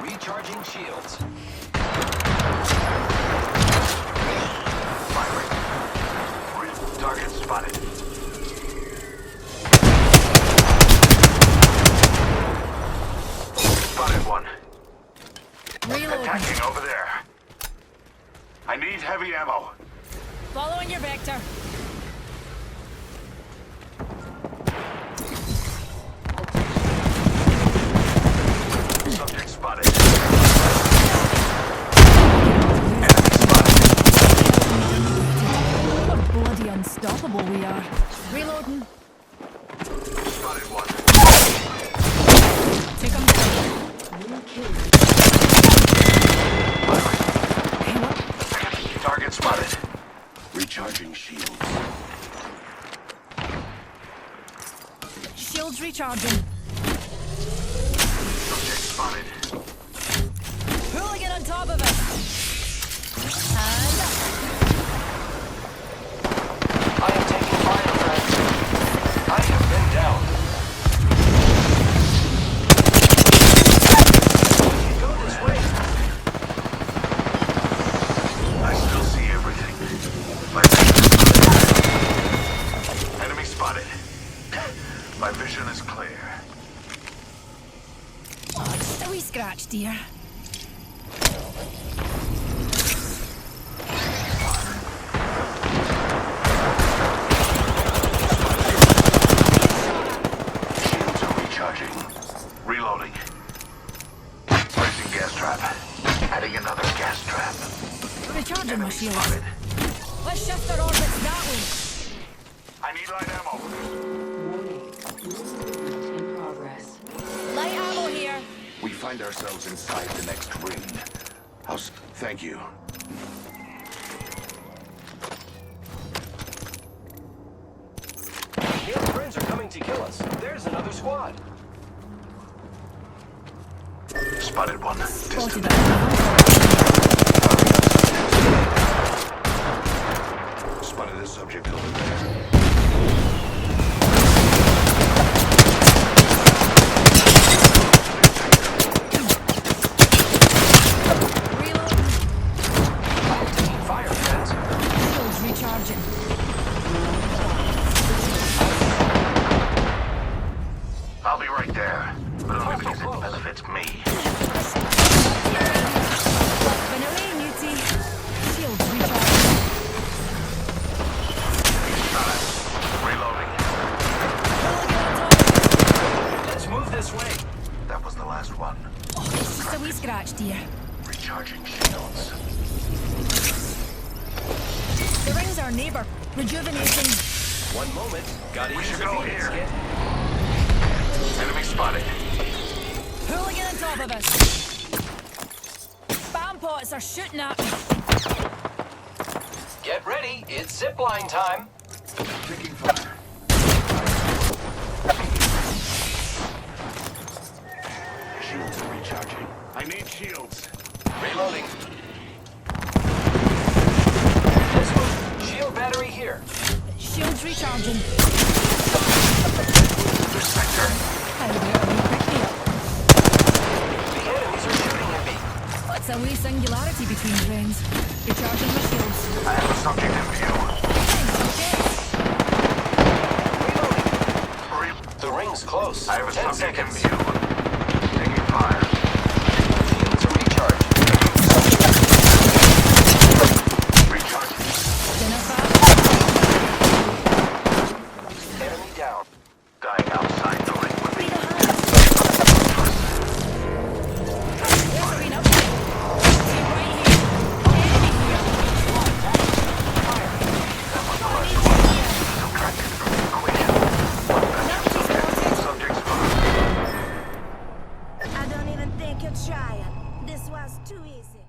Recharging shields. Firing. Target spotted. Spotted one. Reloading. Attacking over there. I need heavy ammo. Following your vector. Subject spotted. Enemy spotted. What bloody unstoppable we are. Reloading. Spotted one. Take them down. Target spotted. Recharging shields. Shields recharging. Subject spotted. Hooligan on top of us. And up. I am taking fire, friends. I have been down. Go this way. I still see everything. My vision is clear. Enemy spotted. My vision is clear. Oh, just a wee scratch, dear. Shields are recharging. Reloading. Placing gas trap. Adding another gas trap. Recharging my Enemy shields. spotted. Let's shift our orbits that way. I need light ammo. Warning. Boost movement in progress. Light ammo here. We find ourselves inside the next ring. Thank you. His friends are coming to kill us. There's another squad. Spotted one. Spotted Distant. it. Spotted a subject over there. Reloading. Taking fire, friends. Shields recharging. I'll be right there. But only because it benefits me. Been away, mutie. Shields recharging. Reloading. Hooligan on top. Let's move this way. That was the last one. Oh, it's just a wee scratch, dear. Recharging shields. The ring's our neighbour. Rejuvenating. One moment. Gotta We use should the go Phoenix here. kit. Enemy spotted. Hooligan on top of us. Spam pots are shooting at me. Get ready. It's zipline time. Taking fire. Shields are recharging. I need shields. Reloading. Let's move. Shield battery here. Shields recharging. This sector. How dare you pick me up? The enemies are shooting at me. What's a wee singularity between friends? Recharging my shields. I have a subject in view. Thanks, okay. Reloading. The ring's close. I have a 10 subject in seconds. view. Taking fire. Shields are recharged. Recharging. Dinner fast. Enemy down. Dying outside the ring would be Be the hand. There's a green up. See right here. Enemy here. subtracted from the equation. Subject spotted. I don't even think you're trying. This was too easy.